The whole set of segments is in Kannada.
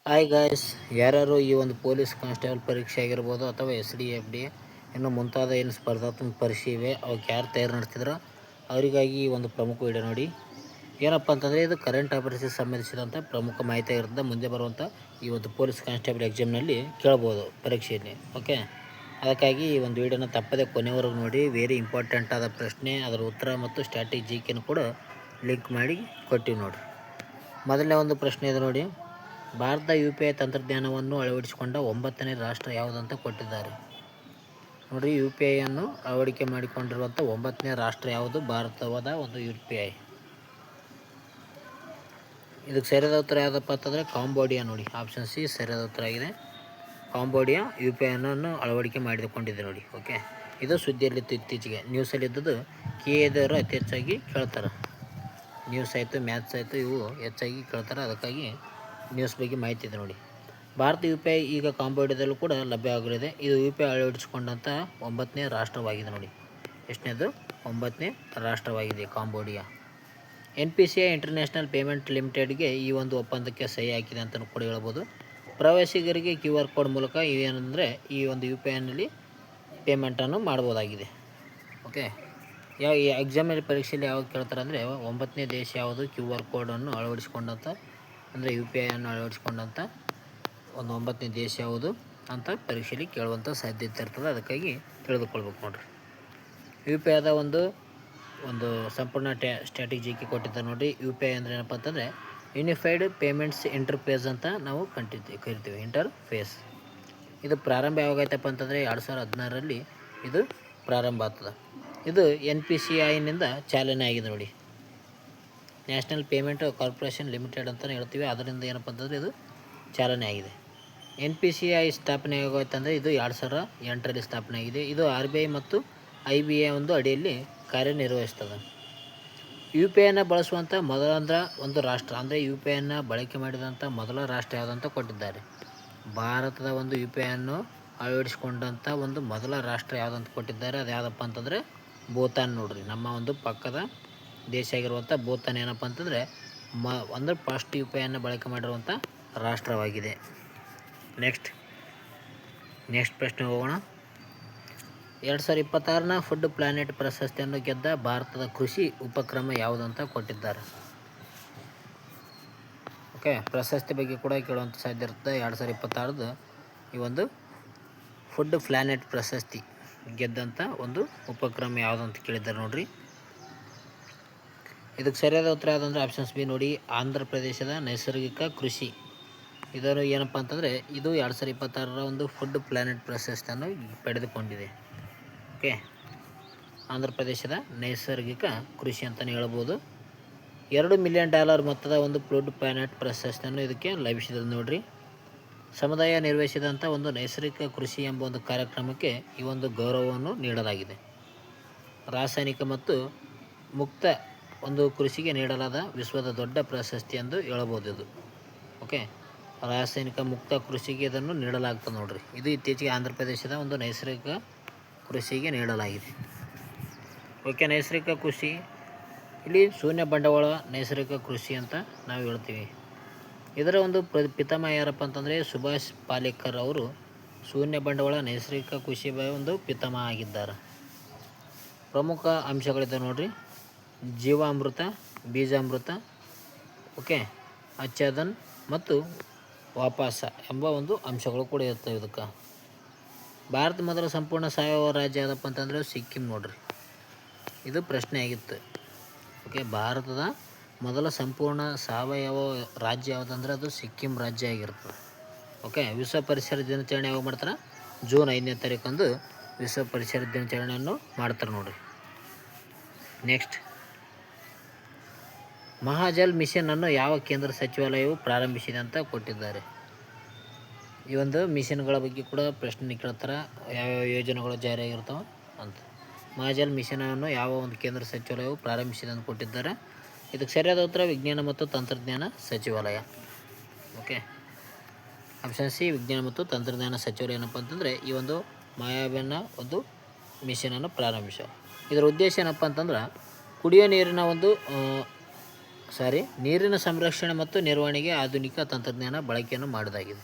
ಹಾಯ್ ಗಾಯ್ಸ್, ಯಾರ್ಯಾರು ಈ ಒಂದು ಪೊಲೀಸ್ ಕಾನ್ಸ್ಟೇಬಲ್ ಪರೀಕ್ಷೆ ಆಗಿರ್ಬೋದು ಅಥವಾ SDFD ಇನ್ನು ಮುಂತಾದ ಏನು ಸ್ಪರ್ಧಾತ್ಮಕ ಪರೀಕ್ಷೆ ಇವೆ ಅವಕ್ಕೆ ಯಾರು ತಯಾರು ನಡೆಸ್ತಿದ್ರು ಅವರಿಗಾಗಿ ಈ ಒಂದು ಪ್ರಮುಖ ವಿಡಿಯೋ ನೋಡಿ. ಏನಪ್ಪ ಅಂತಂದರೆ ಇದು ಕರೆಂಟ್ ಅಫೇರ್ಸ್ಗೆ ಸಂಬಂಧಿಸಿದಂಥ ಪ್ರಮುಖ ಮಾಹಿತಿ ಆಗಿರುತ್ತೆ. ಮುಂದೆ ಬರುವಂಥ ಈ ಒಂದು ಪೊಲೀಸ್ ಕಾನ್ಸ್ಟೇಬಲ್ ಎಕ್ಸಾಮ್ನಲ್ಲಿ ಕೇಳ್ಬೋದು ಪರೀಕ್ಷೆಯಲ್ಲಿ. ಓಕೆ, ಅದಕ್ಕಾಗಿ ಈ ಒಂದು ವಿಡಿಯೋನ ತಪ್ಪದೆ ಕೊನೆವರೆಗೂ ನೋಡಿ. ವೆರಿ ಇಂಪಾರ್ಟೆಂಟ್ ಆದ ಪ್ರಶ್ನೆ, ಅದರ ಉತ್ತರ ಮತ್ತು ಸ್ಟ್ಯಾಟಿಕ್ GKನೂ ಕೂಡ ಲಿಂಕ್ ಮಾಡಿ ಕೊಟ್ಟಿವಿ ನೋಡಿ. ಮೊದಲನೇ ಒಂದು ಪ್ರಶ್ನೆ ಇದೆ ನೋಡಿ. ಭಾರತ UPI ತಂತ್ರಜ್ಞಾನವನ್ನು ಅಳವಡಿಸಿಕೊಂಡ 9ನೇ ರಾಷ್ಟ್ರ ಯಾವುದಂತ ಕೊಟ್ಟಿದ್ದಾರೆ. ನೋಡಿರಿ, UPIಯನ್ನು ಅಳವಡಿಕೆ ಮಾಡಿಕೊಂಡಿರುವಂಥ 9ನೇ ರಾಷ್ಟ್ರ ಯಾವುದು? ಭಾರತವಾದ ಒಂದು UPI. ಇದಕ್ಕೆ ಸರಿಯಾದ ಉತ್ತರ ಯಾವುದಪ್ಪ ಅಂತಂದರೆ ಕಾಂಬೋಡಿಯಾ ನೋಡಿ. ಆಪ್ಷನ್ ಸಿ ಸರಿಯಾದ ಉತ್ತರ ಆಗಿದೆ. ಕಾಂಬೋಡಿಯಾ UPIಯನ್ನು ಅಳವಡಿಕೆ ಮಾಡಿಕೊಂಡಿದೆ ನೋಡಿ. ಓಕೆ, ಇದು ಸುದ್ದಿಯಲ್ಲಿತ್ತು ಇತ್ತೀಚೆಗೆ, ನ್ಯೂಸಲ್ಲಿದ್ದದ್ದು. KA ಅತಿ ಹೆಚ್ಚಾಗಿ ಕೇಳ್ತಾರೆ. ನ್ಯೂಸ್ ಆಯಿತು, ಮ್ಯಾಥ್ಸ್ ಆಯಿತು, ಇವು ಹೆಚ್ಚಾಗಿ ಕೇಳ್ತಾರೆ. ಅದಕ್ಕಾಗಿ ನ್ಯೂಸ್ ಬಗ್ಗೆ ಮಾಹಿತಿ ಇದೆ ನೋಡಿ. ಭಾರತ UPI ಈಗ ಕಾಂಬೋಡಿಯಾದಲ್ಲೂ ಕೂಡ ಲಭ್ಯವಾಗಲಿದೆ. ಇದು UPI ಅಳವಡಿಸಿಕೊಂಡಂಥ 9ನೇ ರಾಷ್ಟ್ರವಾಗಿದೆ ನೋಡಿ. ಎಷ್ಟನೇದು? 9ನೇ ರಾಷ್ಟ್ರವಾಗಿದೆ ಕಾಂಬೋಡಿಯಾ. NPCI ಇಂಟರ್ನ್ಯಾಷನಲ್ ಪೇಮೆಂಟ್ ಲಿಮಿಟೆಡ್ಗೆ ಈ ಒಂದು ಒಪ್ಪಂದಕ್ಕೆ ಸಹಿ ಹಾಕಿದೆ ಅಂತಲೂ ಕೂಡ ಹೇಳ್ಬೋದು. ಪ್ರವಾಸಿಗರಿಗೆ QR ಕೋಡ್ ಮೂಲಕ ಏನಂದರೆ ಈ ಒಂದು UPIನಲ್ಲಿ ಪೇಮೆಂಟನ್ನು ಮಾಡ್ಬೋದಾಗಿದೆ. ಓಕೆ, ಯಾವ ಈ ಎಕ್ಸಾಮಲ್ಲಿ ಪರೀಕ್ಷೆಯಲ್ಲಿ ಯಾವಾಗ ಕೇಳ್ತಾರೆ ಅಂದರೆ 9ನೇ ದೇಶ ಯಾವುದು QR ಕೋಡನ್ನು ಅಳವಡಿಸಿಕೊಂಡಂಥ, ಅಂದರೆ UPIಯನ್ನು ಅಳವಡಿಸಿಕೊಂಡಂಥ ಒಂದು 9ನೇ ದೇಶ ಯಾವುದು ಅಂತ ಪರೀಕ್ಷೆಯಲ್ಲಿ ಕೇಳುವಂಥ ಸಾಧ್ಯತೆ ಇರ್ತದೆ. ಅದಕ್ಕಾಗಿ ತಿಳಿದುಕೊಳ್ಬೇಕು ನೋಡಿರಿ. UPIದ ಒಂದು ಸಂಪೂರ್ಣ ಸ್ಟ್ಯಾಟಿಕ್ GK ಕೊಟ್ಟಿದ್ದಾರೆ ನೋಡಿ. UPI ಅಂದರೆ ಏನಪ್ಪ ಅಂತಂದರೆ ಯೂನಿಫೈಡ್ ಪೇಮೆಂಟ್ಸ್ ಇಂಟರ್ಫೇಸ್ ಅಂತ ನಾವು ಕರಿತೀವಿ. ಇಂಟರ್ಫೇಸ್ ಇದು ಪ್ರಾರಂಭ ಯಾವಾಗೈತಪ್ಪ ಅಂತಂದರೆ 2016ರಲ್ಲಿ ಇದು ಪ್ರಾರಂಭ ಆಗ್ತದೆ. ಇದು NPCIನಿಂದ ಚಾಲನೆ ಆಗಿದೆ ನೋಡಿ. ನ್ಯಾಷನಲ್ ಪೇಮೆಂಟ್ ಕಾರ್ಪೊರೇಷನ್ ಲಿಮಿಟೆಡ್ ಅಂತಲೇ ಹೇಳ್ತೀವಿ. ಅದರಿಂದ ಏನಪ್ಪ ಅಂತಂದರೆ ಇದು ಚಾಲನೆ ಆಗಿದೆ. NPCI ಸ್ಥಾಪನೆ ಆಗೋಯ್ತಂದರೆ ಇದು 2008ರಲ್ಲಿ ಸ್ಥಾಪನೆ ಆಗಿದೆ. ಇದು RBI ಮತ್ತು IBA ಒಂದು ಅಡಿಯಲ್ಲಿ ಕಾರ್ಯನಿರ್ವಹಿಸ್ತದೆ. UPIಯನ್ನು ಬಳಸುವಂಥ ಒಂದು ರಾಷ್ಟ್ರ, ಅಂದರೆ UPIಯನ್ನು ಬಳಕೆ ಮಾಡಿದಂಥ ಮೊದಲ ರಾಷ್ಟ್ರ ಯಾವುದಂತ ಕೊಟ್ಟಿದ್ದಾರೆ. ಭಾರತದ ಒಂದು UPIಯನ್ನು ಅಳವಡಿಸಿಕೊಂಡಂಥ ಒಂದು ಮೊದಲ ರಾಷ್ಟ್ರ ಯಾವುದಂತ ಕೊಟ್ಟಿದ್ದಾರೆ. ಅದು ಯಾವುದಪ್ಪ ಅಂತಂದರೆ ಭೂತಾನ್ ನೋಡ್ರಿ. ನಮ್ಮ ಒಂದು ಪಕ್ಕದ ದೇಶ ಆಗಿರುವಂಥ ಭೂತಾನ್ ಏನಪ್ಪ ಅಂತಂದರೆ ಅಂದರೆ ಫಸ್ಟ್ UPIಯನ್ನು ಬಳಕೆ ಮಾಡಿರುವಂಥ ರಾಷ್ಟ್ರವಾಗಿದೆ. ನೆಕ್ಸ್ಟ್ ಪ್ರಶ್ನೆ ಹೋಗೋಣ. 2026ನ ಫುಡ್ ಪ್ಲಾನೆಟ್ ಪ್ರಶಸ್ತಿಯನ್ನು ಗೆದ್ದ ಭಾರತದ ಕೃಷಿ ಉಪಕ್ರಮ ಯಾವುದಂತ ಕೊಟ್ಟಿದ್ದಾರೆ. ಓಕೆ, ಪ್ರಶಸ್ತಿ ಬಗ್ಗೆ ಕೂಡ ಕೇಳುವಂಥ ಸಾಧ್ಯ ಇರುತ್ತೆ. 2026ದ ಈ ಒಂದು ಫುಡ್ ಪ್ಲಾನೆಟ್ ಪ್ರಶಸ್ತಿ ಗೆದ್ದಂಥ ಒಂದು ಉಪಕ್ರಮ ಯಾವುದಂತ ಕೇಳಿದ್ದಾರೆ ನೋಡಿರಿ. ಇದಕ್ಕೆ ಸರಿಯಾದ ಉತ್ತರ ಯಾವುದಂದ್ರೆ ಆಪ್ಷನ್ಸ್ ಬಿ ನೋಡಿ. ಆಂಧ್ರ ಪ್ರದೇಶದ ನೈಸರ್ಗಿಕ ಕೃಷಿ. ಇದನ್ನು ಏನಪ್ಪ ಅಂತಂದರೆ ಇದು 2026ರ ಒಂದು ಫುಡ್ ಪ್ಲಾನೆಟ್ ಪ್ರಶಸ್ತಿಯನ್ನು ಪಡೆದುಕೊಂಡಿದೆ. ಓಕೆ, ಆಂಧ್ರ ಪ್ರದೇಶದ ನೈಸರ್ಗಿಕ ಕೃಷಿ ಅಂತಲೇ ಹೇಳ್ಬೋದು. $2 ಮಿಲಿಯನ್ ಮೊತ್ತದ ಒಂದು ಫುಡ್ ಪ್ಲಾನೆಟ್ ಪ್ರಶಸ್ತಿಯನ್ನು ಇದಕ್ಕೆ ಲಭಿಸಿದೆ ನೋಡಿರಿ. ಸಮುದಾಯ ನಿರ್ವಹಿಸಿದಂಥ ಒಂದು ನೈಸರ್ಗಿಕ ಕೃಷಿ ಎಂಬ ಒಂದು ಕಾರ್ಯಕ್ರಮಕ್ಕೆ ಈ ಒಂದು ಗೌರವವನ್ನು ನೀಡಲಾಗಿದೆ. ರಾಸಾಯನಿಕ ಮತ್ತು ಮುಕ್ತ ಒಂದು ಕೃಷಿಗೆ ನೀಡಲಾದ ವಿಶ್ವದ ದೊಡ್ಡ ಪ್ರಶಸ್ತಿ ಎಂದು ಹೇಳಬಹುದು ಇದು. ಓಕೆ, ರಾಸಾಯನಿಕ ಮುಕ್ತ ಕೃಷಿಗೆ ಇದನ್ನು ನೀಡಲಾಗ್ತದೆ ನೋಡಿರಿ. ಇದು ಇತ್ತೀಚೆಗೆ ಆಂಧ್ರ ಪ್ರದೇಶದ ಒಂದು ನೈಸರ್ಗಿಕ ಕೃಷಿಗೆ ನೀಡಲಾಗಿದೆ. ಓಕೆ, ನೈಸರ್ಗಿಕ ಕೃಷಿ ಇಲ್ಲಿ ಶೂನ್ಯ ಬಂಡವಾಳ ನೈಸರ್ಗಿಕ ಕೃಷಿ ಅಂತ ನಾವು ಹೇಳ್ತೀವಿ. ಇದರ ಒಂದು ಪಿತಾಮಹ ಯಾರಪ್ಪ ಅಂತಂದರೆ ಸುಭಾಷ್ ಪಾಲೇಕರ್ ಅವರು ಶೂನ್ಯ ಬಂಡವಾಳ ನೈಸರ್ಗಿಕ ಕೃಷಿ ಒಂದು ಪಿತಾಮಹ ಆಗಿದ್ದಾರೆ. ಪ್ರಮುಖ ಅಂಶಗಳಿದೆ ನೋಡಿರಿ. ಜೀವಾಮೃತ, ಬೀಜಾಮೃತ, ಓಕೆ, ಆಚ್ಛಾದನ್ ಮತ್ತು ವಾಪಾಸ ಎಂಬ ಒಂದು ಅಂಶಗಳು ಕೂಡ ಇರ್ತವೆ ಇದಕ್ಕೆ. ಭಾರತ ಮೊದಲ ಸಂಪೂರ್ಣ ಸಾವಯವ ರಾಜ್ಯ ಯಾವುದಪ್ಪ ಅಂತಂದರೆ ಸಿಕ್ಕಿಂ ನೋಡಿರಿ. ಇದು ಪ್ರಶ್ನೆ ಆಗಿತ್ತು. ಓಕೆ, ಭಾರತದ ಮೊದಲ ಸಂಪೂರ್ಣ ಸಾವಯವ ರಾಜ್ಯ ಯಾವುದಂದ್ರೆ ಅದು ಸಿಕ್ಕಿಂ ರಾಜ್ಯ ಆಗಿರ್ತದೆ. ಓಕೆ, ವಿಶ್ವ ಪರಿಸರ ದಿನಾಚರಣೆ ಯಾವಾಗ ಮಾಡ್ತಾರೆ? ಜೂನ್ 5ನೇ ತಾರೀಕಂದು ವಿಶ್ವ ಪರಿಸರ ದಿನಾಚರಣೆಯನ್ನು ಮಾಡ್ತಾರೆ ನೋಡಿರಿ. ನೆಕ್ಸ್ಟ್, ಮಹಾಜಲ್ ಮಿಷನನ್ನು ಯಾವ ಕೇಂದ್ರ ಸಚಿವಾಲಯವು ಪ್ರಾರಂಭಿಸಿದೆ ಅಂತ ಕೊಟ್ಟಿದ್ದಾರೆ. ಈ ಒಂದು ಮಿಷನ್ಗಳ ಬಗ್ಗೆ ಕೂಡ ಪ್ರಶ್ನೆ ಕೇಳ್ತಾರೆ, ಯಾವ್ಯಾವ ಯೋಜನೆಗಳು ಜಾರಿಯಾಗಿರ್ತಾವೆ ಅಂತ. ಮಹಾಜಲ್ ಮಿಷನನ್ನು ಯಾವ ಒಂದು ಕೇಂದ್ರ ಸಚಿವಾಲಯವು ಪ್ರಾರಂಭಿಸಿದೆ ಅಂತ ಕೊಟ್ಟಿದ್ದಾರೆ. ಇದಕ್ಕೆ ಸರಿಯಾದ ಉತ್ತರ ವಿಜ್ಞಾನ ಮತ್ತು ತಂತ್ರಜ್ಞಾನ ಸಚಿವಾಲಯ. ಓಕೆ, ಆಪ್ಷನ್ ಸಿ ವಿಜ್ಞಾನ ಮತ್ತು ತಂತ್ರಜ್ಞಾನ ಸಚಿವಾಲಯ ಏನಪ್ಪ ಅಂತಂದರೆ ಈ ಒಂದು ಮಾಯಾವಿನ ಒಂದು ಮಿಷನನ್ನು ಪ್ರಾರಂಭಿಸ. ಇದರ ಉದ್ದೇಶ ಏನಪ್ಪ ಅಂತಂದ್ರೆ ಕುಡಿಯೋ ನೀರಿನ ಒಂದು ನೀರಿನ ಸಂರಕ್ಷಣೆ ಮತ್ತು ನಿರ್ವಹಣೆಗೆ ಆಧುನಿಕ ತಂತ್ರಜ್ಞಾನ ಬಳಕೆಯನ್ನು ಮಾಡೋದಾಗಿದೆ.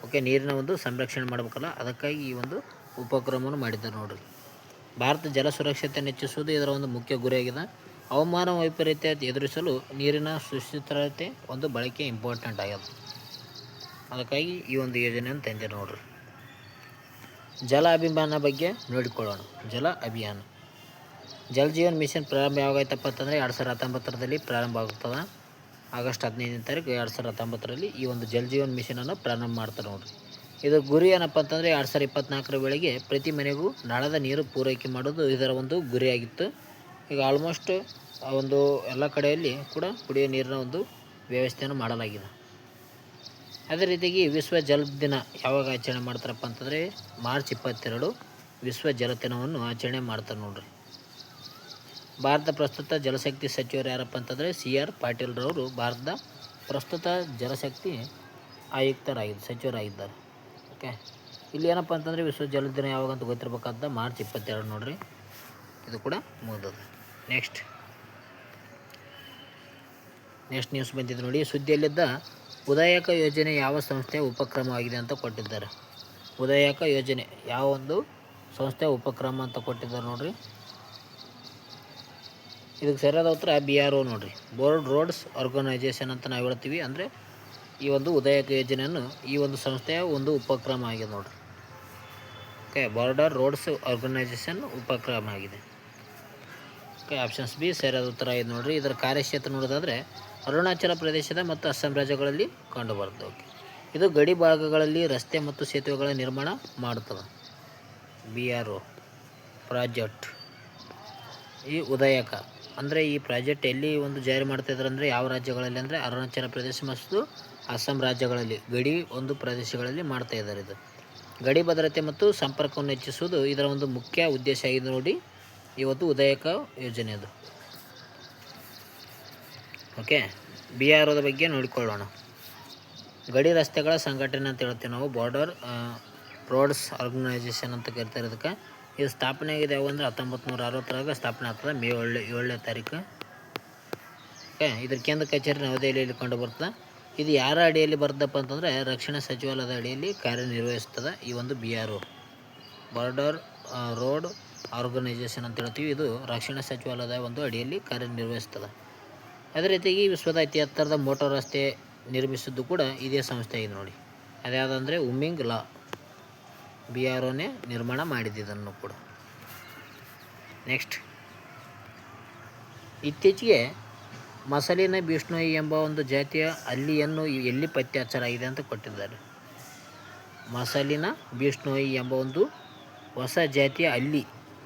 ಓಕೆ, ನೀರಿನ ಒಂದು ಸಂರಕ್ಷಣೆ ಮಾಡಬೇಕಲ್ಲ, ಅದಕ್ಕಾಗಿ ಈ ಒಂದು ಉಪಕ್ರಮವನ್ನು ಮಾಡಿದ್ದಾರೆ ನೋಡಿರಿ. ಭಾರತ ಜಲ ಸುರಕ್ಷತೆಯನ್ನು ಹೆಚ್ಚಿಸುವುದು ಇದರ ಒಂದು ಮುಖ್ಯ ಗುರಿಯಾಗಿದೆ. ಹವಾಮಾನ ವೈಪರೀತ್ಯ ಎದುರಿಸಲು ನೀರಿನ ಸುಸ್ಥಿರತೆ ಒಂದು ಬಳಕೆ ಇಂಪಾರ್ಟೆಂಟ್ ಆಗ್ಯದ. ಅದಕ್ಕಾಗಿ ಈ ಒಂದು ಯೋಜನೆಯನ್ನು ತಂದಿದ್ದಾರೆ ನೋಡಿರಿ. ಜಲ ಅಭಿಯಾನ ಬಗ್ಗೆ ನೋಡಿಕೊಳ್ಳೋಣ. ಜಲ ಅಭಿಯಾನ, ಜಲ್ ಜೀವನ್ ಮಿಷನ್ ಪ್ರಾರಂಭ ಯಾವಾಗಾಯ್ತಪ್ಪ ಅಂತಂದರೆ 2019ರಲ್ಲಿ ಪ್ರಾರಂಭ ಆಗುತ್ತದೆ. ಆಗಸ್ಟ್ 15ನೇ ತಾರೀಕು 2019ರಲ್ಲಿ ಈ ಒಂದು ಜಲ್ ಜೀವನ್ ಮಿಷನನ್ನು ಪ್ರಾರಂಭ ಮಾಡ್ತಾರೆ ನೋಡಿರಿ. ಇದರ ಗುರಿ ಏನಪ್ಪ ಅಂತಂದರೆ 2024ರ ವೇಳೆಗೆ ಪ್ರತಿ ಮನೆಗೂ ನಳದ ನೀರು ಪೂರೈಕೆ ಮಾಡೋದು ಇದರ ಒಂದು ಗುರಿಯಾಗಿತ್ತು. ಈಗ ಆಲ್ಮೋಸ್ಟ್ ಒಂದು ಎಲ್ಲ ಕಡೆಯಲ್ಲಿ ಕೂಡ ಕುಡಿಯೋ ನೀರಿನ ಒಂದು ವ್ಯವಸ್ಥೆಯನ್ನು ಮಾಡಲಾಗಿದೆ. ಅದೇ ರೀತಿಯಾಗಿ ವಿಶ್ವ ಜಲ ದಿನ ಯಾವಾಗ ಆಚರಣೆ ಮಾಡ್ತಾರಪ್ಪ ಅಂತಂದರೆ ಮಾರ್ಚ್ 22 ವಿಶ್ವ ಜಲ ದಿನವನ್ನು ಆಚರಣೆ ಮಾಡ್ತಾರೆ ನೋಡಿರಿ. ಭಾರತ ಪ್ರಸ್ತುತ ಜಲಶಕ್ತಿ ಸಚಿವರು ಯಾರಪ್ಪ ಅಂತಂದರೆ CR ಪಾಟೀಲ್ರವರು ಭಾರತದ ಪ್ರಸ್ತುತ ಜಲಶಕ್ತಿ ಸಚಿವರಾಗಿದ್ದಾರೆ. ಓಕೆ, ಇಲ್ಲಿ ಏನಪ್ಪ ಅಂತಂದರೆ ವಿಶ್ವ ಜಲ ದಿನ ಯಾವಾಗಂತ ಗೊತ್ತಿರಬೇಕಾದ ಮಾರ್ಚ್ 22 ನೋಡಿರಿ. ಇದು ಕೂಡ ಮುಗಿದದ. ನೆಕ್ಸ್ಟ್ ನ್ಯೂಸ್ ಬಂದಿದೆ ನೋಡಿ. ಸುದ್ದಿಯಲ್ಲಿದ್ದ ಉದಯಕ ಯೋಜನೆ ಯಾವ ಸಂಸ್ಥೆಯ ಉಪಕ್ರಮವಾಗಿದೆ ಅಂತ ಕೊಟ್ಟಿದ್ದಾರೆ. ಉದಯಕ ಯೋಜನೆ ಯಾವ ಒಂದು ಸಂಸ್ಥೆಯ ಉಪಕ್ರಮ ಅಂತ ಕೊಟ್ಟಿದ್ದಾರೆ ನೋಡಿರಿ. ಇದಕ್ಕೆ ಸರಿಯಾದ ಉತ್ತರ BRO ನೋಡಿರಿ. ಬೋರ್ಡ್ ರೋಡ್ಸ್ ಆರ್ಗನೈಜೇಷನ್ ಅಂತ ನಾವು ಹೇಳ್ತೀವಿ. ಅಂದರೆ ಈ ಒಂದು ಉದಯಕ ಯೋಜನೆಯನ್ನು ಈ ಒಂದು ಸಂಸ್ಥೆಯ ಒಂದು ಉಪಕ್ರಮ ಆಗಿದೆ ನೋಡಿರಿ. ಓಕೆ, ಬಾರ್ಡರ್ ರೋಡ್ಸ್ ಆರ್ಗನೈಜೇಷನ್ ಉಪಕ್ರಮ ಆಗಿದೆ. ಓಕೆ, ಆಪ್ಷನ್ಸ್ ಬಿ ಸರಿಯಾದ ಉತ್ತರ ಆಗಿದೆ ನೋಡಿರಿ. ಇದರ ಕಾರ್ಯಕ್ಷೇತ್ರ ನೋಡೋದಾದರೆ ಅರುಣಾಚಲ ಪ್ರದೇಶದ ಮತ್ತು ಅಸ್ಸಾಂ ರಾಜ್ಯಗಳಲ್ಲಿ ಕಂಡುಬರುತ್ತೆ. ಓಕೆ, ಇದು ಗಡಿ ಭಾಗಗಳಲ್ಲಿ ರಸ್ತೆ ಮತ್ತು ಸೇತುವೆಗಳ ನಿರ್ಮಾಣ ಮಾಡುತ್ತದೆ. BRO project. ಈ ಉದಯಕ ಅಂದರೆ ಈ ಪ್ರಾಜೆಕ್ಟ್ ಎಲ್ಲಿ ಒಂದು ಜಾರಿ ಮಾಡ್ತಾಯಿದ್ದಾರೆ ಅಂದರೆ ಯಾವ ರಾಜ್ಯಗಳಲ್ಲಿ ಅಂದರೆ ಅರುಣಾಚಲ ಪ್ರದೇಶ ಮತ್ತು ಅಸ್ಸಾಂ ರಾಜ್ಯಗಳಲ್ಲಿ ಗಡಿ ಒಂದು ಪ್ರದೇಶಗಳಲ್ಲಿ ಮಾಡ್ತಾಯಿದ್ದಾರೆ. ಇದು ಗಡಿ ಭದ್ರತೆ ಮತ್ತು ಸಂಪರ್ಕವನ್ನು ಹೆಚ್ಚಿಸುವುದು ಇದರ ಒಂದು ಮುಖ್ಯ ಉದ್ದೇಶ ಆಗಿದೆ ನೋಡಿ ಇವತ್ತು ಉದಯಕ ಯೋಜನೆಯದು. ಓಕೆ, BROದ ಬಗ್ಗೆ ನೋಡಿಕೊಳ್ಳೋಣ. ಗಡಿ ರಸ್ತೆಗಳ ಸಂಘಟನೆ ಅಂತ ಹೇಳ್ತೀವಿ ನಾವು. ಬಾರ್ಡರ್ ರೋಡ್ಸ್ ಆರ್ಗನೈಜೇಷನ್ ಅಂತ ಕರಿತಾರೆ ಇದಕ್ಕೆ. ಇದು ಸ್ಥಾಪನೆ ಆಗಿದೆ ಯಾವ ಅಂದರೆ 1960 ಸ್ಥಾಪನೆ ಆಗ್ತದೆ, ಮೇ 7ನೇ ತಾರೀಕು. ಓಕೆ, ಇದ್ರ ಕೇಂದ್ರ ಕಚೇರಿ ನವದೆಹಲಿಯಲ್ಲಿ ಕಂಡು ಬರ್ತದೆ. ಇದು ಯಾರ ಅಡಿಯಲ್ಲಿ ಬರ್ತದಪ್ಪ ಅಂತಂದರೆ ರಕ್ಷಣಾ ಸಚಿವಾಲಯದ ಅಡಿಯಲ್ಲಿ ಕಾರ್ಯನಿರ್ವಹಿಸ್ತದೆ ಈ ಒಂದು BRO, ಬಾರ್ಡರ್ ರೋಡ್ ಆರ್ಗನೈಜೇಷನ್ ಅಂತ ಹೇಳ್ತೀವಿ. ಇದು ರಕ್ಷಣಾ ಸಚಿವಾಲಯದ ಒಂದು ಅಡಿಯಲ್ಲಿ ಕಾರ್ಯನಿರ್ವಹಿಸ್ತದೆ. ಅದೇ ರೀತಿಯಾಗಿ ವಿಶ್ವದ ಅತಿ ಎತ್ತರದ ಮೋಟಾರ್ ರಸ್ತೆ ನಿರ್ಮಿಸಿದ್ದು ಕೂಡ ಇದೇ ಸಂಸ್ಥೆ ಇದೆ ನೋಡಿ. ಅದ್ಯಾವುದಂದರೆ ಉಮಿಂಗ್ ಲಾ. BROನೇ ನಿರ್ಮಾಣ ಮಾಡಿದ್ದನ್ನು ಕೂಡ. ನೆಕ್ಸ್ಟ್, ಇತ್ತೀಚೆಗೆ ಮಸಲಿನ ಬಿಷ್ಣೋಯಿ ಎಂಬ ಒಂದು ಜಾತಿಯ ಹಲ್ಲಿಯನ್ನು ಎಲ್ಲಿ ಪತ್ತೆ ಹಚ್ಚಲಾಗಿದೆ ಅಂತ ಕೊಟ್ಟಿದ್ದಾರೆ. ಮಸಲಿನ ಬಿಷ್ಣೋಯಿ ಎಂಬ ಒಂದು ಹೊಸ ಜಾತಿಯ ಹಲ್ಲಿ.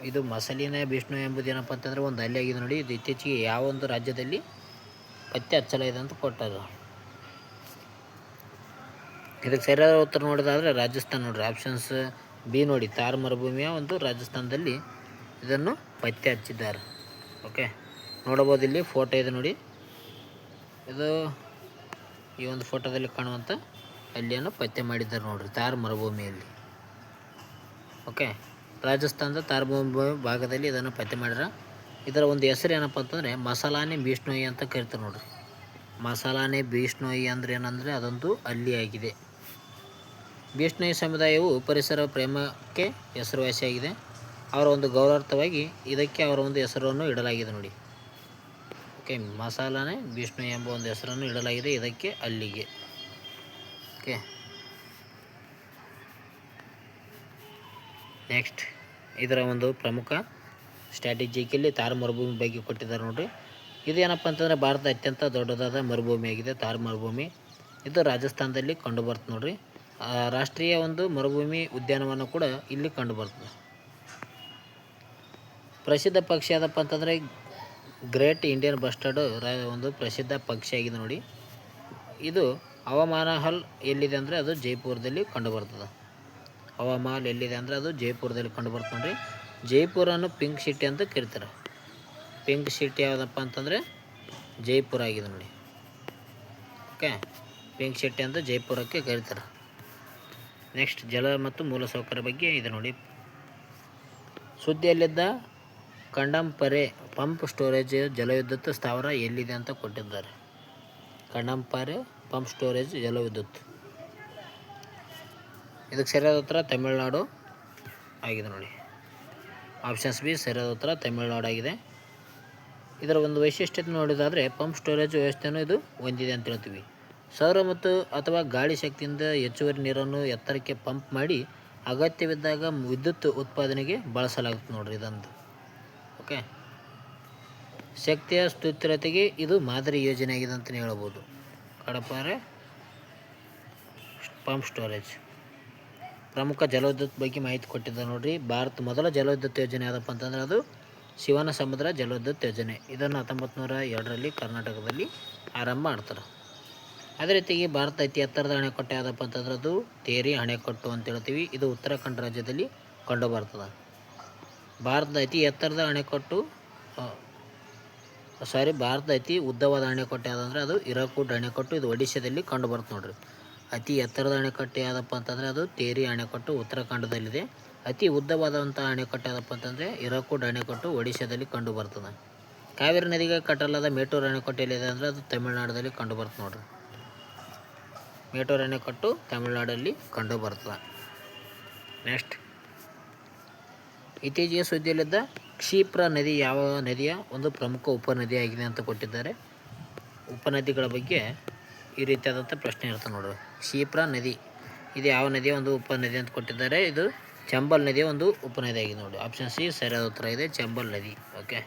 ಇದು ಮಸಲಿನ ಬಿಷ್ಣೋಯಿ ಎಂಬುದು ಏನಪ್ಪ ಅಂತಂದರೆ ಒಂದು ಹಲ್ಲಿ ಆಗಿದೆ ನೋಡಿ. ಇದು ಇತ್ತೀಚೆಗೆ ಯಾವ ಒಂದು ರಾಜ್ಯದಲ್ಲಿ ಪತ್ತೆ ಹಚ್ಚಲಾಗಿದೆ ಅಂತ ಕೊಟ್ಟಾರ. ಇದಕ್ಕೆ ಸರಿಯಾದ ಉತ್ತರ ನೋಡೋದಾದರೆ ರಾಜಸ್ಥಾನ ನೋಡಿರಿ. ಆಪ್ಷನ್ಸ್ ಬಿ ನೋಡಿ. ಥಾರ್ ಮರುಭೂಮಿಯ ಒಂದು ರಾಜಸ್ಥಾನದಲ್ಲಿ ಇದನ್ನು ಪತ್ತೆ ಹಚ್ಚಿದ್ದಾರೆ. ಓಕೆ, ನೋಡಬಹುದು ಇಲ್ಲಿ ಫೋಟೋ ಇದೆ ನೋಡಿ. ಇದು ಈ ಒಂದು ಫೋಟೋದಲ್ಲಿ ಕಾಣುವಂಥ ಹಲ್ಲಿಯನ್ನು ಪತ್ತೆ ಮಾಡಿದ್ದಾರೆ ನೋಡಿರಿ ಥಾರ್ ಮರುಭೂಮಿಯಲ್ಲಿ. ಓಕೆ, ರಾಜಸ್ಥಾನದ ಥಾರ್ ಮರುಭೂಮಿ ಭಾಗದಲ್ಲಿ ಇದನ್ನು ಪತ್ತೆ ಮಾಡಿರ. ಇದರ ಒಂದು ಹೆಸರು ಏನಪ್ಪ ಅಂತಂದರೆ ಮಸಲಾನೆ ಬಿಷ್ಣೋಯಿ ಅಂತ ಕರಿತಾರೆ ನೋಡಿರಿ. ಮಸಲಾನೆ ಬಿಷ್ಣೋಯಿ ಅಂದರೆ ಏನಂದರೆ ಅದೊಂದು ಹಲ್ಲಿ ಆಗಿದೆ. ಬಿಷ್ಣೋಯಿ ಸಮುದಾಯವು ಪರಿಸರ ಪ್ರೇಮಕ್ಕೆ ಹೆಸರುವಾಸಿಯಾಗಿದೆ. ಅವರ ಒಂದು ಗೌರವಾರ್ಥವಾಗಿ ಇದಕ್ಕೆ ಅವರ ಒಂದು ಹೆಸರನ್ನು ಇಡಲಾಗಿದೆ ನೋಡಿ. ಓಕೆ, ಮಸಲಾನೆ ಬಿಷ್ಣೋಯಿ ಎಂಬ ಒಂದು ಹೆಸರನ್ನು ಇಡಲಾಗಿದೆ ಇದಕ್ಕೆ ಹಲ್ಲಿಗೆ. ಓಕೆ, ನೆಕ್ಸ್ಟ್, ಇದರ ಒಂದು ಪ್ರಮುಖ ಸ್ಟ್ರಾಟಜಿಕಲ್ಲಿ ಥಾರ್ ಮರುಭೂಮಿ ಬಗ್ಗೆ ಕೊಟ್ಟಿದ್ದಾರೆ ನೋಡಿರಿ. ಇದು ಏನಪ್ಪ ಅಂತಂದರೆ ಭಾರತದ ಅತ್ಯಂತ ದೊಡ್ಡದಾದ ಮರುಭೂಮಿಯಾಗಿದೆ ಥಾರ್ ಮರುಭೂಮಿ. ಇದು ರಾಜಸ್ಥಾನದಲ್ಲಿ ಕಂಡುಬರ್ತದೆ ನೋಡಿರಿ. ರಾಷ್ಟ್ರೀಯ ಒಂದು ಮರುಭೂಮಿ ಉದ್ಯಾನವನ ಕೂಡ ಇಲ್ಲಿ ಕಂಡುಬರ್ತದೆ. ಪ್ರಸಿದ್ಧ ಪಕ್ಷಿ ಯಾವುದಪ್ಪ ಅಂತಂದರೆ ಗ್ರೇಟ್ ಇಂಡಿಯನ್ ಬಸ್ಟರ್ಡ್ ಒಂದು ಪ್ರಸಿದ್ಧ ಪಕ್ಷಿಯಾಗಿದೆ ನೋಡಿ. ಇದು ಹವಾಮಾನಹಲ್ ಎಲ್ಲಿದೆ ಅಂದರೆ ಅದು ಜೈಪುರದಲ್ಲಿ ಕಂಡುಬರ್ತದೆ. ಹವಾಮಾಲ್ ಎಲ್ಲಿದೆ ಅಂದರೆ ಅದು ಜೈಪುರದಲ್ಲಿ ಕಂಡುಬರ್ತದೆ ನೋಡಿರಿ. ಜೈಪುರನ್ನು ಪಿಂಕ್ ಸಿಟಿ ಅಂತ ಕರೀತಾರೆ. ಪಿಂಕ್ ಸಿಟಿ ಯಾವುದಪ್ಪ ಅಂತಂದರೆ ಜೈಪುರ ಆಗಿದೆ ನೋಡಿ. ಓಕೆ, ಪಿಂಕ್ ಸಿಟಿ ಅಂತ ಜೈಪುರಕ್ಕೆ ಕರೀತಾರೆ. ನೆಕ್ಸ್ಟ್, ಜಲ ಮತ್ತು ಮೂಲಸೌಕರ್ಯ ಬಗ್ಗೆ ಇದೆ ನೋಡಿ. ಸುದ್ದಿಯಲ್ಲಿದ್ದ ಕಂಡಂಪರೆ ಪಂಪ್ ಸ್ಟೋರೇಜ್ ಜಲವಿದ್ಯುತ್ ಸ್ಥಾವರ ಎಲ್ಲಿದೆ ಅಂತ ಕೊಟ್ಟಿದ್ದಾರೆ. ಕಂಡಂಪರೆ ಪಂಪ್ ಸ್ಟೋರೇಜ್ ಜಲವಿದ್ಯುತ್, ಇದಕ್ಕೆ ಸರಿಯಾದ ಉತ್ತರ ತಮಿಳುನಾಡು ಆಗಿದೆ ನೋಡಿ. ಆಪ್ಷನ್ಸ್ ಬಿ ಸರಿಯಾದ ಉತ್ತರ ತಮಿಳುನಾಡು ಆಗಿದೆ. ಇದರ ಒಂದು ವೈಶಿಷ್ಟ್ಯತೆ ನೋಡೋದಾದರೆ ಪಂಪ್ ಸ್ಟೋರೇಜ್ ವ್ಯವಸ್ಥೆಯನ್ನು ಇದು ಹೊಂದಿದೆ ಅಂತ ಹೇಳ್ತೀವಿ. ಸೌರ ಮತ್ತು ಅಥವಾ ಗಾಳಿ ಶಕ್ತಿಯಿಂದ ಹೆಚ್ಚುವರಿ ನೀರನ್ನು ಎತ್ತರಕ್ಕೆ ಪಂಪ್ ಮಾಡಿ ಅಗತ್ಯವಿದ್ದಾಗ ವಿದ್ಯುತ್ ಉತ್ಪಾದನೆಗೆ ಬಳಸಲಾಗುತ್ತೆ ನೋಡ್ರಿ ಇದೊಂದು. ಓಕೆ, ಶಕ್ತಿಯ ಸುಸ್ಥಿರತೆಗೆ ಇದು ಮಾದರಿ ಯೋಜನೆ ಆಗಿದೆ ಅಂತಲೇ ಹೇಳ್ಬೋದು. ಕಡಪಾರೆ ಪಂಪ್ ಸ್ಟೋರೇಜ್. ಪ್ರಮುಖ ಜಲವಿದ್ಯುತ್ ಬಗ್ಗೆ ಮಾಹಿತಿ ಕೊಟ್ಟಿದ್ದಾರೆ ನೋಡಿರಿ. ಭಾರತ ಮೊದಲ ಜಲವಿದ್ಯುತ್ ಯೋಜನೆ ಯಾವುದಪ್ಪ ಅಂತಂದರೆ ಅದು ಶಿವನ ಸಮುದ್ರ ಜಲವಿದ್ಯುತ್ ಯೋಜನೆ. ಇದನ್ನು 1902ರಲ್ಲಿ ಕರ್ನಾಟಕದಲ್ಲಿ ಆರಂಭ ಮಾಡ್ತಾರೆ. ಅದೇ ರೀತಿಯಾಗಿ ಭಾರತ ಅತಿ ಎತ್ತರದ ಅಣೆಕಟ್ಟು ಯಾವುದಪ್ಪ ಅಂತಂದ್ರೆ ಅದು ತೇರಿ ಅಣೆಕಟ್ಟು ಅಂತ ಹೇಳ್ತೀವಿ. ಇದು ಉತ್ತರಾಖಂಡ ರಾಜ್ಯದಲ್ಲಿ ಕಂಡು ಬರ್ತದೆ. ಭಾರತದ ಅತಿ ಎತ್ತರದ ಅಣೆಕಟ್ಟು ಭಾರತದ ಅತಿ ಉದ್ದವಾದ ಅಣೆಕಟ್ಟು ಯಾವುದಂದ್ರೆ ಅದು ಹಿರಾಕುಡ್ ಅಣೆಕಟ್ಟು. ಇದು ಒಡಿಶಾದಲ್ಲಿ ಕಂಡು ಬರುತ್ತೆ ನೋಡ್ರಿ. ಅತಿ ಎತ್ತರದ ಅಣೆಕಟ್ಟು ಯಾವುದಪ್ಪ ಅಂತಂದರೆ ಅದು ತೇರಿ ಅಣೆಕಟ್ಟು ಉತ್ತರಾಖಂಡದಲ್ಲಿದೆ. ಅತಿ ಉದ್ದವಾದಂಥ ಅಣೆಕಟ್ಟು ಯಾವುದಪ್ಪ ಅಂತಂದರೆ ಹಿರಾಕುಡ್ ಅಣೆಕಟ್ಟು ಒಡಿಶಾದಲ್ಲಿ ಕಂಡು ಬರ್ತದೆ. ಕಾವೇರಿ ನದಿಗೆ ಕಟ್ಟಲಾದ ಮೇಟೂರು ಅಣೆಕಟ್ಟು ಎಲ್ಲಿದೆ ಅಂದರೆ ಅದು ತಮಿಳುನಾಡಲ್ಲಿ ಕಂಡು ಬರ್ತದೆ ನೋಡ್ರಿ. ಮೇಟೂರು ಅಣೆಕಟ್ಟು ತಮಿಳುನಾಡಲ್ಲಿ ಕಂಡು ಬರ್ತದೆ. ನೆಕ್ಸ್ಟ್, ಇತ್ತೀಚೆಗೆ ಸುದ್ದಿಯಲ್ಲಿದ್ದ ಕ್ಷಿಪ್ರಾ ನದಿ ಯಾವ ನದಿಯ ಒಂದು ಪ್ರಮುಖ ಉಪನದಿಯಾಗಿದೆ ಅಂತ ಕೊಟ್ಟಿದ್ದಾರೆ. ಉಪನದಿಗಳ ಬಗ್ಗೆ ಈ ರೀತಿಯಾದಂಥ ಪ್ರಶ್ನೆ ಇರ್ತದೆ ನೋಡ್ರಿ. ಕ್ಷಿಪ್ರಾ ನದಿ ಇದು ಯಾವ ನದಿಯ ಒಂದು ಉಪನದಿ ಅಂತ ಕೊಟ್ಟಿದ್ದಾರೆ. ಇದು ಚಂಬಲ್ ನದಿಯ ಒಂದು ಉಪನದಿ ಆಗಿದೆ ನೋಡಿ. ಆಪ್ಷನ್ ಸಿ ಸರಿಯಾದ ಉತ್ತರ ಇದೆ, ಚಂಬಲ್ ನದಿ. ಓಕೆ,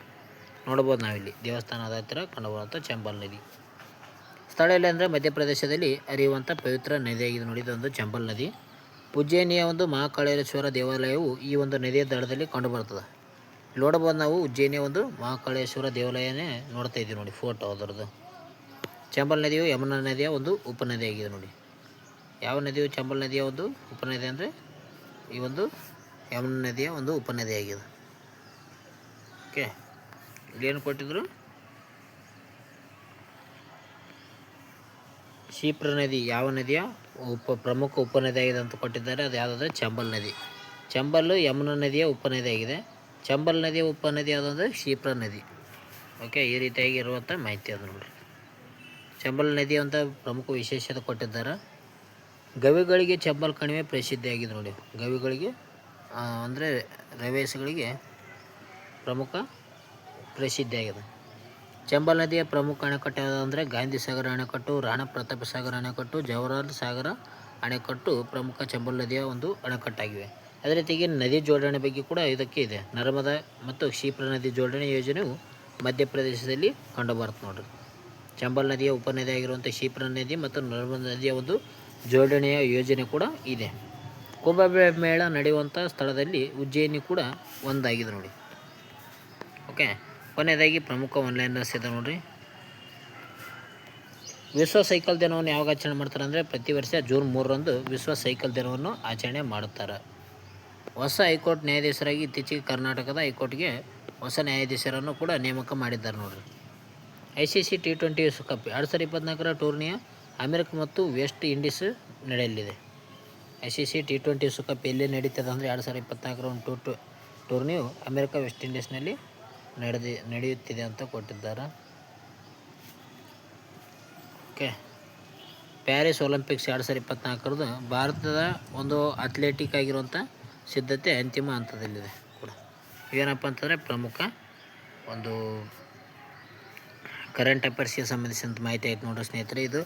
ನೋಡ್ಬೋದು ನಾವಿಲ್ಲಿ ದೇವಸ್ಥಾನದ ಹತ್ತಿರ ಕಂಡುಬರುವಂಥ ಚಂಬಲ್ ನದಿ. ಸ್ಥಳ ಎಲ್ಲಿ ಅಂದರೆ ಮಧ್ಯಪ್ರದೇಶದಲ್ಲಿ ಹರಿಯುವಂಥ ಪವಿತ್ರ ನದಿಯಾಗಿದೆ ನೋಡಿ. ಇದೊಂದು ಚಂಬಲ್ ನದಿ. ಉಜ್ಜಯಿನಿಯ ಒಂದು ಮಹಾಕಾಳೇಶ್ವರ ದೇವಾಲಯವು ಈ ಒಂದು ನದಿಯ ದಡದಲ್ಲಿ ಕಂಡುಬರ್ತದೆ. ನೋಡ್ಬೋದು ನಾವು ಉಜ್ಜಯಿನಿಯ ಒಂದು ಮಹಾಕಾಳೇಶ್ವರ ದೇವಾಲಯನೇ ನೋಡ್ತಾ ಇದ್ದೀವಿ ನೋಡಿ, ಫೋಟೋ ಅದರದ್ದು. ಚಂಬಲ್ ನದಿಯು ಯಮುನಾ ನದಿಯ ಒಂದು ಉಪನದಿಯಾಗಿದೆ ನೋಡಿ. ಯಾವ ನದಿಯು ಚಂಬಲ್ ನದಿಯ ಒಂದು ಉಪನದಿ ಅಂದರೆ ಈ ಒಂದು ಯಮುನಾ ನದಿಯ ಒಂದು ಉಪನದಿಯಾಗಿದೆ. ಓಕೆ, ಇಲ್ಲೇನು ಕೊಟ್ಟಿದ್ರು, ಕ್ಷಿಪ್ರಾ ನದಿ ಯಾವ ನದಿಯ ಪ್ರಮುಖ ಉಪನದಿಯಾಗಿದೆ ಅಂತ ಕೊಟ್ಟಿದ್ದಾರೆ. ಅದು ಯಾವುದಾದ್ರೆ ಚಂಬಲ್ ನದಿ. ಚಂಬಲ್ ಯಮುನಾ ನದಿಯ ಉಪನದಿಯಾಗಿದೆ. ಚಂಬಲ್ ನದಿಯ ಉಪನದಿ ಯಾವುದಂದ್ರೆ ಕ್ಷಿಪ್ರಾ ನದಿ. ಓಕೆ, ಈ ರೀತಿಯಾಗಿ ಇರುವಂಥ ಮಾಹಿತಿ ಅದು ನೋಡಿ. ಚಂಬಲ್ ನದಿ ಅಂತ ಪ್ರಮುಖ ವಿಶೇಷತೆ ಕೊಟ್ಟಿದ್ದಾರೆ. ಗವಿಗಳಿಗೆ ಚಂಬಲ್ ಕಣಿವೆ ಪ್ರಸಿದ್ಧಿಯಾಗಿದೆ ನೋಡಿ. ಗವಿಗಳಿಗೆ ಅಂದರೆ ರವೇಸ್ಗಳಿಗೆ ಪ್ರಮುಖ ಪ್ರಸಿದ್ಧಿಯಾಗಿದೆ. ಚಂಬಲ್ ನದಿಯ ಪ್ರಮುಖ ಅಣೆಕಟ್ಟು ಯಾವುದಂದರೆ ಗಾಂಧಿ ಸಾಗರ ಅಣೆಕಟ್ಟು, ರಾಣಾ ಪ್ರತಾಪ ಸಾಗರ ಅಣೆಕಟ್ಟು, ಜವಾಹರ್ಲಾಲ್ ಸಾಗರ ಅಣೆಕಟ್ಟು ಪ್ರಮುಖ ಚಂಬಲ್ ನದಿಯ ಒಂದು ಅಣೆಕಟ್ಟಾಗಿವೆ. ಅದೇ ರೀತಿಯಾಗಿ ನದಿ ಜೋಡಣೆ ಬಗ್ಗೆ ಕೂಡ ಇದಕ್ಕೆ ಇದೆ. ನರ್ಮದಾ ಮತ್ತು ಕ್ಷಿಪ್ರಾ ನದಿ ಜೋಡಣೆ ಯೋಜನೆಯು ಮಧ್ಯಪ್ರದೇಶದಲ್ಲಿ ಕಂಡುಬರುತ್ತೆ ನೋಡ್ರಿ. ಚಂಬಲ್ ನದಿಯ ಉಪನದಿಯಾಗಿರುವಂಥ ಕ್ಷಿಪ್ರಾ ನದಿ ಮತ್ತು ನರ್ಮದಾ ನದಿಯ ಒಂದು ಜೋಡಣೆಯ ಯೋಜನೆ ಕೂಡ ಇದೆ. ಕುಂಭಮೇಳ ನಡೆಯುವಂಥ ಸ್ಥಳದಲ್ಲಿ ಉಜ್ಜಯಿನಿ ಕೂಡ ಒಂದಾಗಿದೆ ನೋಡಿ. ಓಕೆ, ಕೊನೆಯದಾಗಿ ಪ್ರಮುಖ ಆನ್ಲೈನ್ ರಸ್ ಇದೆ ನೋಡಿರಿ. ವಿಶ್ವ ಸೈಕಲ್ ದಿನವನ್ನು ಯಾವಾಗ ಆಚರಣೆ ಮಾಡ್ತಾರೆ ಅಂದರೆ ಪ್ರತಿ ವರ್ಷ ಜೂನ್ 3ರಂದು ವಿಶ್ವ ಸೈಕಲ್ ದಿನವನ್ನು ಆಚರಣೆ ಮಾಡುತ್ತಾರೆ. ಹೊಸ ಹೈಕೋರ್ಟ್ ನ್ಯಾಯಾಧೀಶರಾಗಿ ಇತ್ತೀಚೆಗೆ ಕರ್ನಾಟಕದ ಹೈಕೋರ್ಟ್ಗೆ ಹೊಸ ನ್ಯಾಯಾಧೀಶರನ್ನು ಕೂಡ ನೇಮಕ ಮಾಡಿದ್ದಾರೆ ನೋಡಿರಿ. ICC T20 ವಿಶ್ವಕಪ್ 2024ರ ಟೂರ್ನಿಯ ಅಮೆರಿಕ ಮತ್ತು ವೆಸ್ಟ್ ಇಂಡೀಸ್ ನಡೆಯಲಿದೆ. ICC T20 ವಿಶ್ವಕಪ್ ಎಲ್ಲಿ ನಡೀತದೆ ಅಂದರೆ 2024ರ ಒಂದು ಟೂರ್ನಿಯು ಅಮೆರಿಕ ವೆಸ್ಟ್ ಇಂಡೀಸ್ನಲ್ಲಿ ನಡೆಯುತ್ತಿದೆ ಅಂತ ಕೊಟ್ಟಿದ್ದಾರೆ. ಓಕೆ, ಪ್ಯಾರಿಸ್ ಒಲಿಂಪಿಕ್ಸ್ 2024ರದು ಭಾರತದ ಒಂದು ಅಥ್ಲೆಟಿಕ್ ಆಗಿರುವಂಥ ಸಿದ್ಧತೆ ಅಂತಿಮ ಹಂತದಲ್ಲಿದೆ ಕೂಡ. ಏನಪ್ಪ ಅಂತಂದರೆ ಪ್ರಮುಖ ಒಂದು ಕರೆಂಟ್ ಅಫೇರ್ಸ್ಗೆ ಸಂಬಂಧಿಸಿದಂಥ ಮಾಹಿತಿ ಆಯ್ತು ನೋಡ್ರಿ ಸ್ನೇಹಿತರೆ. ಇದು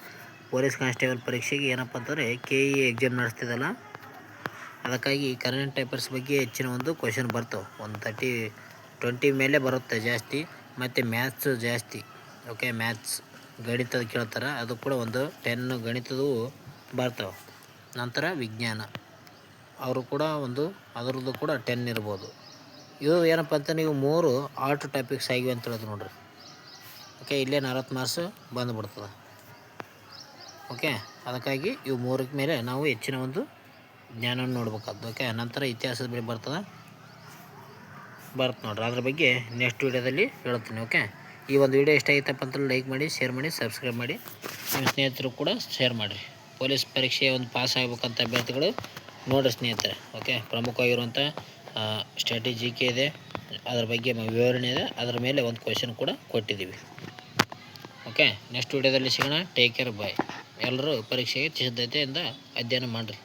ಪೊಲೀಸ್ ಕಾನ್ಸ್ಟೇಬಲ್ ಪರೀಕ್ಷೆಗೆ ಏನಪ್ಪ ಅಂತಂದರೆ KE ಎಕ್ಸಾಮ್ ನಡೆಸ್ತಿದ್ದಲ್ಲ, ಅದಕ್ಕಾಗಿ ಕರೆಂಟ್ ಅಫೇರ್ಸ್ ಬಗ್ಗೆ ಹೆಚ್ಚಿನ ಒಂದು ಕ್ವಶನ್ ಬರ್ತವೆ. ಒಂದು 20 ಮೇಲೆ ಬರುತ್ತೆ ಜಾಸ್ತಿ, ಮತ್ತು ಮ್ಯಾಥ್ಸ್ ಜಾಸ್ತಿ. ಓಕೆ, ಮ್ಯಾಥ್ಸ್ ಗಣಿತದ ಕೇಳ್ತಾರೆ, ಅದು ಕೂಡ ಒಂದು 10 ಗಣಿತದವು ಬರ್ತವೆ. ನಂತರ ವಿಜ್ಞಾನ ಅವರು ಕೂಡ ಅದರದ್ದು ಕೂಡ 10 ಇರ್ಬೋದು. ಇವು ಏನಪ್ಪ ಅಂತ ನೀವು 3 ಆರ್ಟ್ ಟಾಪಿಕ್ಸ್ ಆಗಿವೆ ಅಂತ ಹೇಳೋದು ನೋಡ್ರಿ. ಓಕೆ, ಇಲ್ಲೇ 40 ಮಾರ್ಕ್ಸ್ ಬಂದುಬಿಡ್ತದೆ. ಓಕೆ, ಅದಕ್ಕಾಗಿ ಇವು 3 ಮೇಲೆ ನಾವು ಹೆಚ್ಚಿನ ಒಂದು ಜ್ಞಾನವನ್ನು ನೋಡ್ಬೇಕಾದ್ದು. ಓಕೆ, ನಂತರ ಇತಿಹಾಸದ ಬಗ್ಗೆ ಬರುತ್ತೆ ನೋಡ್ರಿ. ಅದ್ರ ಬಗ್ಗೆ ನೆಕ್ಸ್ಟ್ ವೀಡಿಯೋದಲ್ಲಿ ಹೇಳ್ತೀನಿ. ಓಕೆ, ಈ ಒಂದು ವಿಡಿಯೋ ಇಷ್ಟ ಆಗಿತ್ತಪ್ಪ ಅಂತ ಲೈಕ್ ಮಾಡಿ, ಶೇರ್ ಮಾಡಿ, ಸಬ್ಸ್ಕ್ರೈಬ್ ಮಾಡಿ, ನಿಮ್ಮ ಸ್ನೇಹಿತರು ಕೂಡ ಶೇರ್ ಮಾಡಿರಿ. ಪೊಲೀಸ್ ಪರೀಕ್ಷೆ ಒಂದು ಪಾಸ್ ಆಗಬೇಕಂತ ಅಭ್ಯರ್ಥಿಗಳು ನೋಡಿರಿ ಸ್ನೇಹಿತರೆ. ಓಕೆ, ಪ್ರಮುಖವಾಗಿರುವಂಥ ಸ್ಟ್ರಾಟಜಿಕೆ ಇದೆ, ಅದರ ಬಗ್ಗೆ ವಿವರಣೆ ಇದೆ, ಅದರ ಮೇಲೆ ಒಂದು ಕ್ವೆಶನ್ ಕೂಡ ಕೊಟ್ಟಿದ್ದೀವಿ. ಓಕೆ, ನೆಕ್ಸ್ಟ್ ವಿಡಿಯೋದಲ್ಲಿ ಸಿಗೋಣ. ಟೇಕ್ ಕೇರ್, ಬಾಯ್. ಎಲ್ಲರೂ ಪರೀಕ್ಷೆಗೆ ಸಿದ್ಧತೆಯಿಂದ ಅಧ್ಯಯನ ಮಾಡಿರಿ.